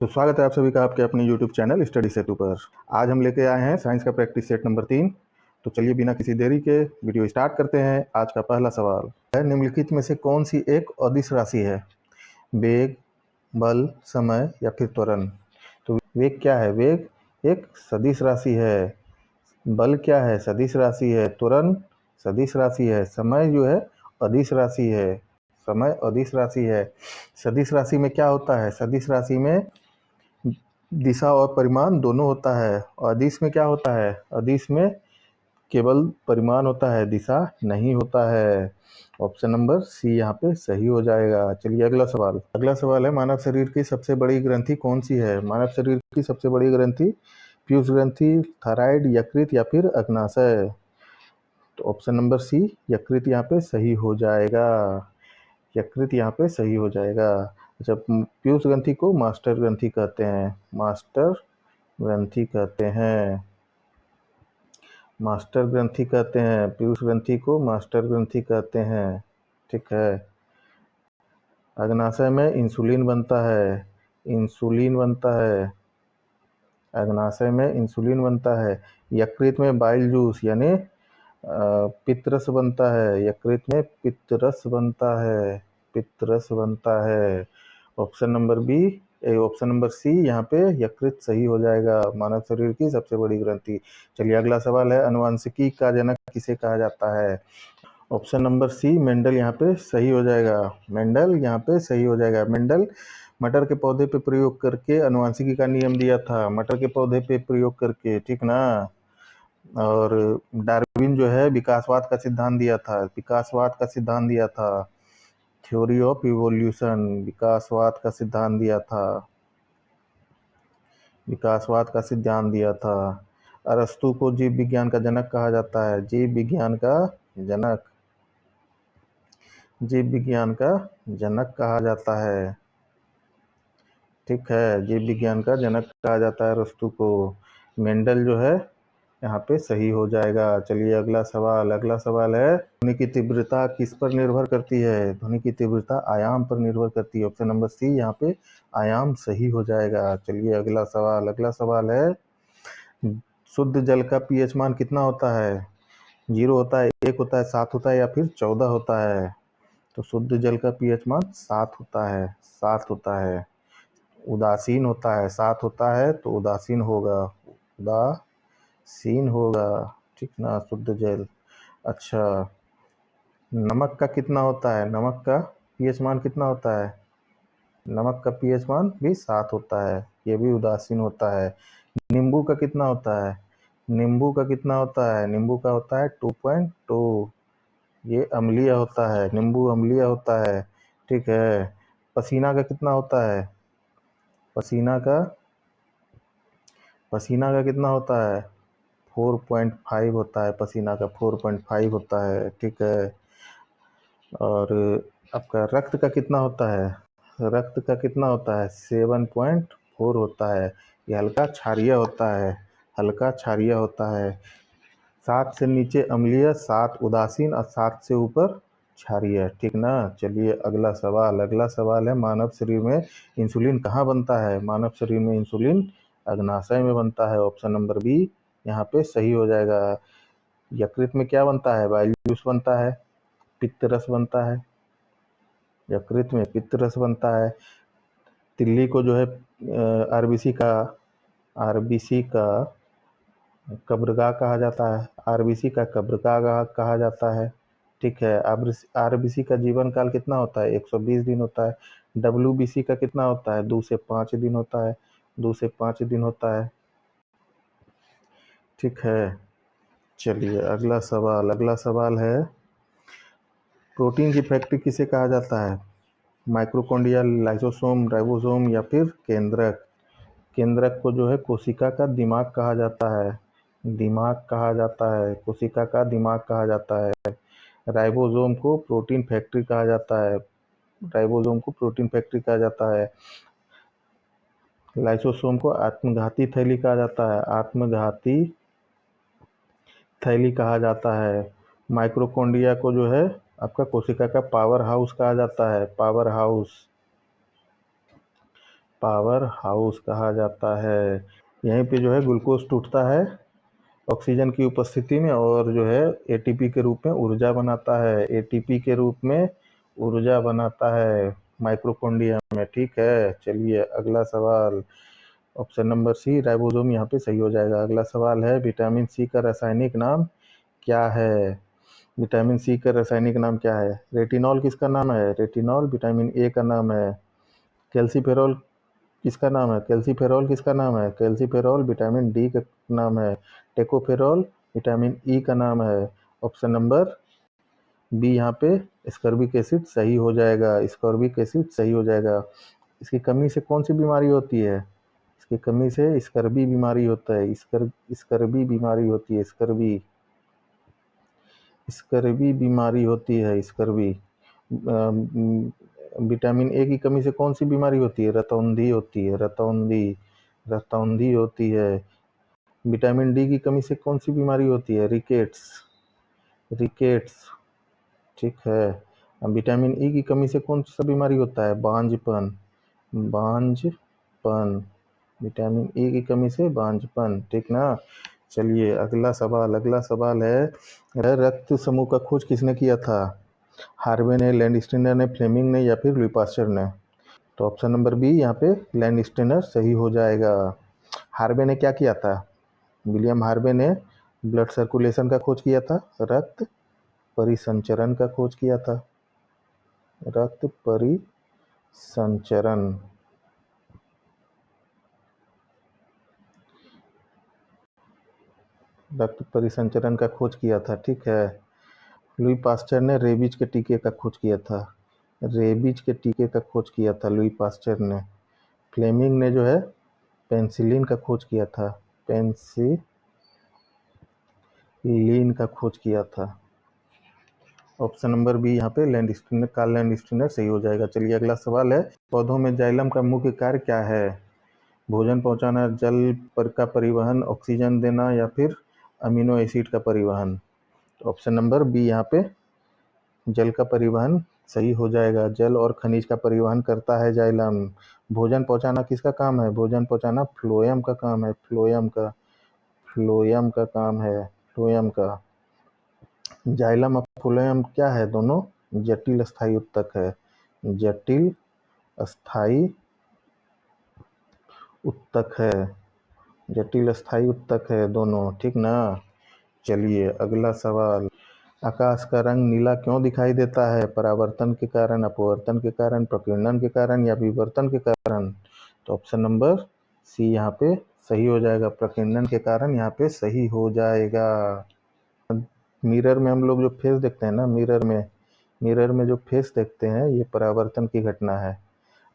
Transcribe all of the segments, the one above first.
तो स्वागत है आप सभी का आपके अपने YouTube चैनल स्टडी सेतु पर। आज हम लेके आए हैं साइंस का प्रैक्टिस सेट नंबर 3। तो चलिए बिना किसी देरी के वीडियो स्टार्ट करते हैं। आज का पहला सवाल है, निम्नलिखित में से कौन सी एक अदिश राशि है? वेग, बल, समय या फिर त्वरण? तो वेग क्या है? वेग एक सदिश राशि है। बल क्या है? सदिश राशि है। त्वरण सदिश राशि है। समय जो है अदिश राशि है। समय अदिश राशि है। सदिश राशि में क्या होता है? सदिश राशि में दिशा और परिमाण दोनों होता है। और अदिश में क्या होता है? अदिश में केवल परिमाण होता है, दिशा नहीं होता है। ऑप्शन नंबर सी यहाँ पे सही हो जाएगा। चलिए अगला सवाल है, मानव शरीर की सबसे बड़ी ग्रंथि कौन सी है? मानव शरीर की सबसे बड़ी ग्रंथि पीयूष ग्रंथि, थायराइड, यकृत या फिर अग्नाशय? तो ऑप्शन नंबर सी यकृत यहाँ पे सही हो जाएगा। यकृत यहाँ पे सही हो जाएगा। अच्छा, पीयूष ग्रंथि को मास्टर ग्रंथि कहते हैं। मास्टर ग्रंथि कहते हैं। मास्टर ग्रंथि कहते हैं। पीयूष ग्रंथि को मास्टर ग्रंथि कहते हैं। ठीक है। अग्नाशय में इंसुलिन बनता है। इंसुलिन बनता है। अग्नाशय में इंसुलिन बनता है। यकृत में बाइल जूस यानी पित्तरस बनता है। यकृत में पित्तरस बनता है। पित्तरस बनता है। ऑप्शन नंबर सी यहाँ पे यकृत सही हो जाएगा। मानव शरीर की सबसे बड़ी ग्रंथि। चलिए अगला सवाल है, अनुवांशिकी का जनक किसे कहा जाता है? ऑप्शन नंबर सी मेंडल यहाँ पे सही हो जाएगा। मेंडल यहाँ पे सही हो जाएगा। मेंडल मटर के पौधे पे प्रयोग करके अनुवांशिकी का नियम दिया था। मटर के पौधे पे प्रयोग करके, ठीक ना। और डार्विन जो है विकासवाद का सिद्धांत दिया था। विकासवाद का सिद्धांत दिया था। थ्योरी ऑफ इवोल्यूशन, विकासवाद का सिद्धांत दिया था। विकासवाद का सिद्धांत दिया था। अरस्तु को जीव विज्ञान का जनक कहा जाता है। जीव विज्ञान का जनक, जीव विज्ञान का जनक कहा जाता है। ठीक है, जीव विज्ञान का जनक कहा जाता है अरस्तु को। मेंडल जो है यहाँ पे सही हो जाएगा। चलिए अगला सवाल है, ध्वनि की तीव्रता किस पर निर्भर करती है? ध्वनि की तीव्रता आयाम पर निर्भर करती है। ऑप्शन नंबर सी यहाँ पे आयाम सही हो जाएगा। चलिए अगला सवाल है, शुद्ध जल का पीएच मान कितना होता है? 0 होता है, 1 होता है, 7 होता है या फिर 14 होता है? तो शुद्ध जल का पीएच मान 7 होता है। 7 होता है। उदासीन होता है, 7 होता है तो उदासीन होगा। उदासीन होगा, ठीक ना। शुद्ध जल। अच्छा, नमक का कितना होता है? नमक का पीएच मान कितना होता है? नमक का पीएच मान भी 7 होता है, ये भी उदासीन होता है। नींबू का कितना होता है? नींबू का कितना होता है? नींबू का होता है 2.2, ये अम्लीय होता है। नींबू अम्लीय होता है। ठीक है। पसीना का कितना होता है? पसीना का कितना होता है? 4.5 होता है। पसीना का 4.5 होता है। ठीक है। और आपका रक्त का कितना होता है? रक्त का कितना होता है? 7.4 होता है। ये हल्का क्षारीय होता है। हल्का क्षारीय होता है। 7 से नीचे अम्लीय, 7 उदासीन और 7 से ऊपर क्षारीय, ठीक ना। चलिए अगला सवाल है, मानव शरीर में इंसुलिन कहाँ बनता है? मानव शरीर में इंसुलिन अग्नाशय में बनता है। ऑप्शन नंबर बी यहाँ पे सही हो जाएगा। यकृत में क्या बनता है? बाइल जूस बनता है। पित्तरस बनता है। यकृत में पित्तरस बनता है। तिल्ली को जो है आरबीसी का कब्रगाह कहा जाता है। आरबीसी का कब्रगाह कहा जाता है। ठीक है। आरबीसी का जीवन काल कितना होता है? 120 दिन होता है। डब्ल्यूबीसी का कितना होता है? 2 से 5 दिन होता है। 2 से 5 दिन होता है। ठीक है। चलिए अगला सवाल है, प्रोटीन की फैक्ट्री किसे कहा जाता है? माइक्रोकॉन्ड्रिया, लाइसोसोम, राइबोसोम या फिर केंद्रक? केंद्रक को जो है कोशिका का दिमाग कहा जाता है। दिमाग कहा जाता है। कोशिका का दिमाग कहा जाता है। राइबोसोम को प्रोटीन फैक्ट्री कहा जाता है। राइबोसोम को प्रोटीन फैक्ट्री कहा जाता है। लाइसोसोम को आत्मघाती थैली कहा जाता है। आत्मघाती थैली कहा जाता है। माइक्रोकॉन्ड्रिया को जो है आपका कोशिका का पावर हाउस कहा जाता है। Power house. पावर हाउस कहा जाता है। यहीं पे जो है ग्लूकोज टूटता है ऑक्सीजन की उपस्थिति में और जो है एटीपी के रूप में ऊर्जा बनाता है, एटीपी के रूप में ऊर्जा बनाता है माइटोकॉन्ड्रिया में। ठीक है, चलिए अगला सवाल, ऑप्शन नंबर सी राइबोसोम यहाँ पे सही हो जाएगा। अगला सवाल है विटामिन सी का रासायनिक नाम क्या है? विटामिन सी का रासायनिक नाम क्या है? रेटिनॉल किसका नाम है? रेटिनॉल विटामिन ए का नाम है। कैल्सीफेरॉल किसका नाम है? कैल्सीफेरॉल किसका नाम है? कैल्सीफेरॉल विटामिन डी का नाम है। टेकोफेरॉल विटामिन ई का नाम है। ऑप्शन नंबर बी यहाँ पे स्कर्बिक एसिड सही हो जाएगा। स्कर्बिक एसिड सही हो जाएगा। इसकी कमी से कौन सी बीमारी होती है? इसकी कमी से स्कर्बी बीमारी होता है। स्कर्बी बीमारी होती है। स्कर्बी बीमारी होती है। स्कर्बी विटामिन ए की कमी से कौन सी बीमारी होती है? रतौंधी होती है। रतौंधी होती है। विटामिन डी की कमी से कौन सी बीमारी होती है? रिकेट्स। ठीक है। विटामिन ई की कमी से कौन सा बीमारी होता है? बांझपन। विटामिन ई की कमी से बांझपन। ठीक ना। चलिए अगला सवाल है रक्त समूह का खोज किसने किया था? हार्वे ने, लैंडस्टीनर ने, फ्लेमिंग ने या फिर लुई पास्चर ने? तो ऑप्शन नंबर बी यहाँ पे लैंडस्टीनर सही हो जाएगा। हार्वे ने क्या किया था? विलियम हार्वे ने ब्लड सर्कुलेशन का खोज किया था, रक्त परिसंचरण का खोज किया था। रक्त परिसंचरण। रक्त परिसंचरण का खोज किया था। ठीक है। लुई पास्चर ने रेबीज के टीके का खोज किया था। रेबीज के टीके का खोज किया था लुई पास्चर ने। फ्लेमिंग ने जो है पेनिसिलिन का खोज किया था। पेनिसिलिन का खोज किया था। ऑप्शन नंबर बी यहाँ पे लैंडस्टीनर, कार्ल लैंडस्टीनर सही हो जाएगा। चलिए अगला सवाल है पौधों में जाइलम का मुख्य कार्य क्या है? भोजन पहुंचाना, जल पर का परिवहन, ऑक्सीजन देना या फिर अमीनो एसिड का परिवहन? ऑप्शन नंबर बी यहाँ पे जल का परिवहन सही हो जाएगा। जल और खनिज का परिवहन करता है जाइलम। भोजन पहुंचाना किसका काम है? भोजन पहुंचाना फ्लोएम का काम है। फ्लोएम का काम है। फ्लोएम का। जाइलम और फ्लोएम क्या है? दोनों जटिल स्थायी उत्तक है। जटिल स्थायी उत्तक है। जटिल स्थायी उत्तक है दोनों। ठीक ना। चलिए अगला सवाल, आकाश का रंग नीला क्यों दिखाई देता है? परावर्तन के कारण, अपवर्तन के कारण, प्रकीर्णन के कारण या विवर्तन के कारण? तो ऑप्शन नंबर सी यहाँ पे सही हो जाएगा। प्रकीर्णन के कारण यहाँ पे सही हो जाएगा। मिरर में हम लोग जो फेस देखते हैं ना, मिरर में जो फेस देखते हैं ये परावर्तन की घटना है।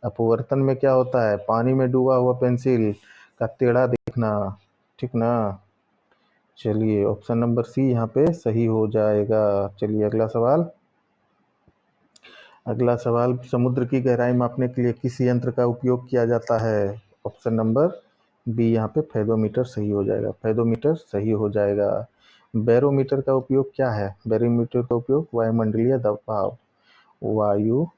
अपवर्तन में क्या होता है? पानी में डूबा हुआ पेंसिल का टेढ़ा दिखना। ठीक ना। चलिए ऑप्शन नंबर सी यहाँ पे सही हो जाएगा। चलिए अगला सवाल समुद्र की गहराई मापने के लिए किस यंत्र का उपयोग किया जाता है? ऑप्शन नंबर बी यहाँ पे फेदोमीटर सही हो जाएगा। फेदोमीटर सही हो जाएगा। बैरोमीटर का उपयोग क्या है? बैरोमीटर का उपयोग वायुमंडलीय दबाव, वायुमंडलीय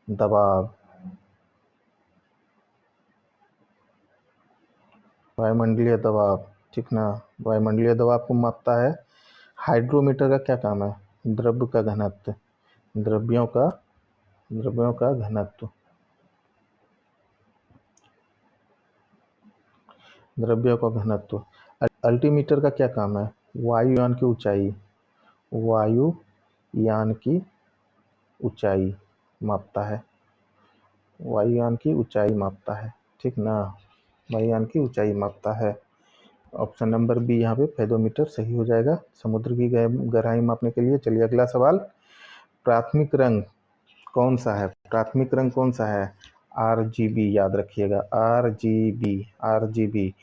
दबाव, वायुमंडलीय दबाव। ठीक ना। वायुमंडलीय दबाव को मापता है। हाइड्रोमीटर का क्या काम है? द्रव्य का घनत्व, द्रव्यों का घनत्व, द्रव्यों का घनत्व। अल्टीमीटर का क्या काम है? वायुयान की ऊंचाई, वायुयान की ऊंचाई मापता है। वायुयान की ऊंचाई मापता है। ठीक ना। वायुयान की ऊंचाई मापता है। ऑप्शन नंबर बी यहाँ पे फेदोमीटर सही हो जाएगा समुद्र की गहराई मापने के लिए। चलिए अगला सवाल, प्राथमिक रंग कौन सा है? प्राथमिक रंग कौन सा है? RGB याद रखिएगा। RGB।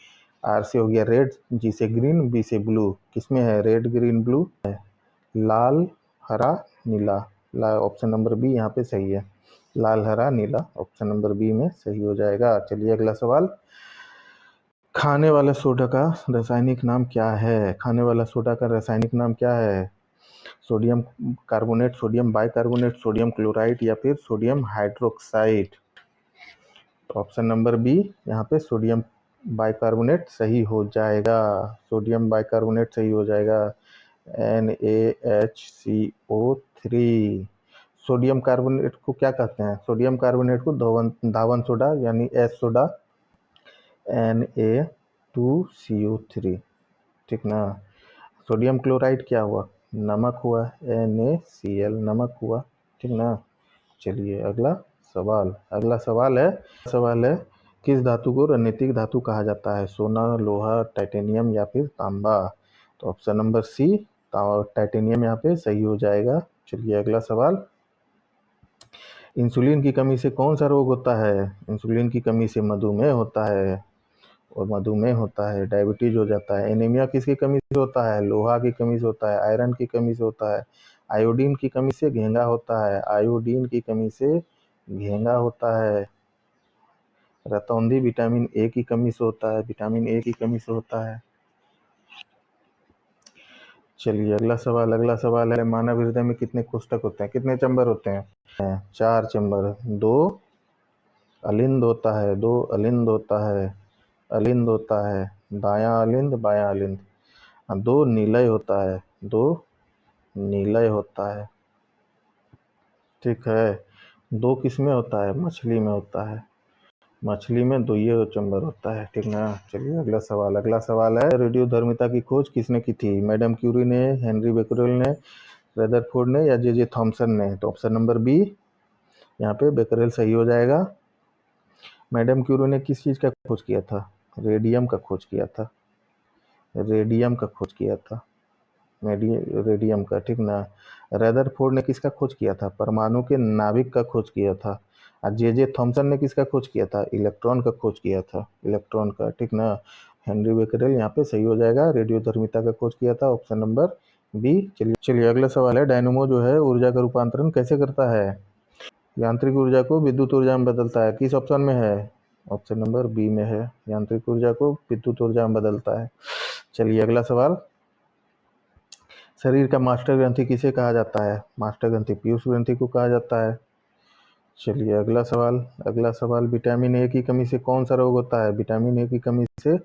आर से हो गया रेड, जी से ग्रीन, बी से ब्लू। किसमें है? रेड ग्रीन ब्लू है। लाल हरा नीला। ऑप्शन नंबर बी यहाँ पे सही है। लाल हरा नीला ऑप्शन नंबर बी में सही हो जाएगा। चलिए अगला सवाल, खाने वाला सोडा का रासायनिक नाम क्या है? खाने वाला सोडा का रासायनिक नाम क्या है? Sodium carbonate, sodium bicarbonate, sodium chloride या फिर सोडियम हाइड्रोक्साइड। तो ऑप्शन नंबर बी यहाँ पे सोडियम बाइकार्बोनेट सही हो जाएगा। सोडियम बाइकार्बोनेट सही हो जाएगा। NaHCO3। सोडियम कार्बोनेट को क्या कहते हैं? सोडियम कार्बोनेट को धावन सोडा यानी एस सोडा, Na2CO3, ठीक ना। सोडियम क्लोराइड क्या हुआ? नमक हुआ, NaCl, नमक हुआ, ठीक ना। चलिए अगला सवाल है किस धातु को रणनीतिक धातु कहा जाता है? सोना, लोहा, टाइटेनियम या फिर तांबा। तो ऑप्शन नंबर सी टाइटेनियम यहाँ पे सही हो जाएगा। चलिए अगला सवाल, इंसुलिन की कमी से कौन सा रोग होता है? इंसुलिन की कमी से मधुमेह होता है, और मधुमेह होता है डायबिटीज हो जाता है। एनीमिया किसकी कमी से होता है? लोहा की कमी से होता है, आयरन की कमी से होता है, आयोडीन की कमी से घेंगा होता है, आयोडीन की कमी से घेंगा होता है। रतौंधी विटामिन ए की कमी से होता है, विटामिन ए की कमी से होता है। चलिए अगला सवाल है, मानव हृदय में कितने कोष्ठक होते हैं? कितने चैम्बर होते हैं? 4 चैम्बर। 2 अलिंद होता है, 2 अलिंद होता है, अलिंद होता है, दायां अलिंद बायां अलिंद। 2 नीलय होता है, 2 नीलय होता है, ठीक है। 2 किस में होता है? मछली में होता है, मछली में 2 ये चैम्बर होता है, ठीक ना। चलिए अगला सवाल है, रेडियोधर्मिता की खोज किसने की थी? मैडम क्यूरी ने, हेनरी बेकरेल ने, रदरफोर्ड ने या जे थॉमसन ने। तो ऑप्शन नंबर बी यहाँ पे बेकरेल सही हो जाएगा। मैडम क्यूरी ने किस चीज़ का खोज किया था? रेडियम का खोज किया था, रेडियम का खोज किया था, रेडियम का, ठीक ना। रदरफोर्ड ने किसका खोज किया था? परमाणु के नाभिक का खोज किया था। और जे थॉमसन ने किसका खोज किया था? इलेक्ट्रॉन का खोज किया था, इलेक्ट्रॉन का, ठीक ना। हेनरी बेकरेल यहाँ पे सही हो जाएगा, रेडियोधर्मिता का खोज किया था, ऑप्शन नंबर बी। चलिए अगला सवाल है, डायनेमो जो है ऊर्जा का रूपांतरण कैसे करता है? यांत्रिक ऊर्जा को विद्युत ऊर्जा में बदलता है। किस ऑप्शन में है? ऑप्शन नंबर बी में है, यांत्रिक ऊर्जा को विद्युत ऊर्जा में बदलता है। चलिए अगला सवाल, शरीर का मास्टर ग्रंथि किसे कहा जाता है? मास्टर ग्रंथि पीयूष ग्रंथि को कहा जाता है। चलिए अगला सवाल, विटामिन ए की कमी से कौन सा रोग होता है? विटामिन ए की कमी से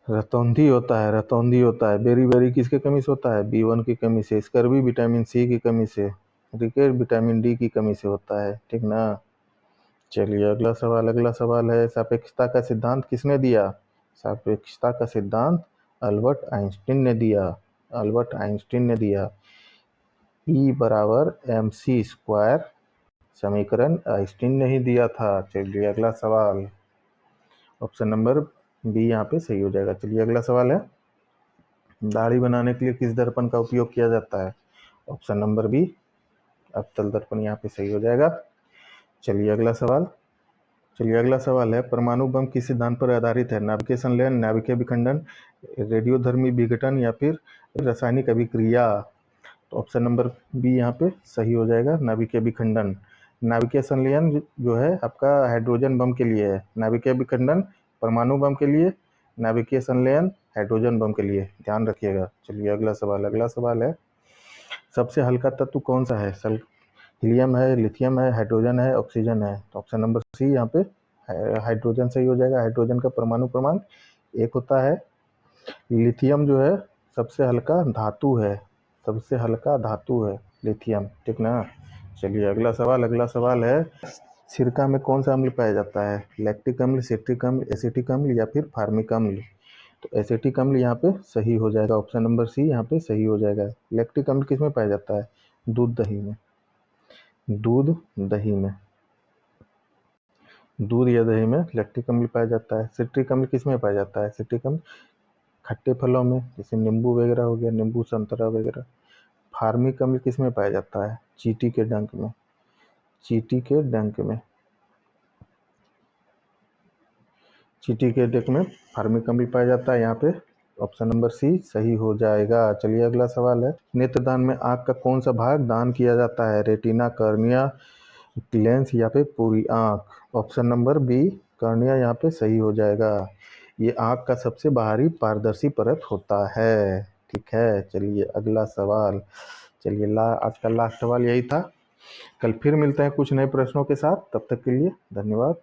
रतौंधी होता है, रतौंधी होता है। बेरी किसके कमी से होता है? B1 की कमी से। स्कर्वी विटामिन सी की कमी से। रिकेट विटामिन डी की कमी से होता है, ठीक ना। चलिए अगला सवाल है, सापेक्षता का सिद्धांत किसने दिया? सापेक्षता का सिद्धांत अल्बर्ट आइंस्टीन ने दिया, अल्बर्ट आइंस्टीन ने दिया। E बराबर mc² समीकरण आइंस्टीन ने ही दिया था। चलिए अगला सवाल, ऑप्शन नंबर बी यहाँ पे सही हो जाएगा। चलिए अगला सवाल है, दाढ़ी बनाने के लिए किस दर्पण का उपयोग किया जाता है? ऑप्शन नंबर बी अवतल दर्पण यहाँ पे सही हो जाएगा। चलिए अगला सवाल है, परमाणु बम किस सिद्धांत पर आधारित है? नाभिकीय संलयन, नाभिकीय विखंडन, रेडियोधर्मी विघटन या फिर रासायनिक अभिक्रिया। तो ऑप्शन नंबर बी यहाँ पे सही हो जाएगा, नाभिकीय विखंडन। नाभिकीय संलयन जो है आपका हाइड्रोजन बम के लिए है, नाभिकीय विखंडन परमाणु बम के लिए, नाभिकीय संलयन हाइड्रोजन बम के लिए, ध्यान रखिएगा। चलिए अगला सवाल है, सबसे हल्का तत्व कौन सा है? हीलियम है, लिथियम है, हाइड्रोजन है, ऑक्सीजन है। तो ऑप्शन नंबर सी यहाँ पे हाइड्रोजन सही हो जाएगा। हाइड्रोजन का परमाणु क्रमांक 1 होता है। लिथियम जो है सबसे हल्का धातु है, सबसे हल्का धातु है लिथियम, ठीक ना। चलिए अगला सवाल है, सिरका में कौन सा अम्ल पाया जाता है? लैक्टिक अम्ल, सिट्रिक अम्ल, एसिटिक अम्ल या फिर फार्मिक अम्ल। तो एसिटिक अम्ल यहाँ पे सही हो जाएगा, ऑप्शन नंबर सी यहाँ पे सही हो जाएगा। लैक्टिक अम्ल किस में पाया जाता है? दूध दही में, दूध दही में, दूध या दही में लैक्टिक अम्ल पाया जाता है। सिट्रिक अम्ल किस में पाया जाता है? सिट्रिक अम्ल खट्टे फलों में, जैसे नींबू वगैरह हो गया, नींबू संतरा वगैरह। फार्मिक अम्ल किस में पाया जाता है? चींटी के डंक में, चींटी के डंक में, चींटी के डंक में फार्मिक अम्ल पाया जाता है। यहाँ पे ऑप्शन नंबर सी सही हो जाएगा। चलिए अगला सवाल है, नेत्रदान में आँख का कौन सा भाग दान किया जाता है? रेटिना, कर्निया, लेंस या फिर पूरी आँख। ऑप्शन नंबर बी कर्निया यहाँ पे सही हो जाएगा। ये आँख का सबसे बाहरी पारदर्शी परत होता है। ठीक है, चलिए अगला सवाल। चलिए आज का लास्ट सवाल यही था। कल फिर मिलते हैं कुछ नए प्रश्नों के साथ, तब तक के लिए धन्यवाद।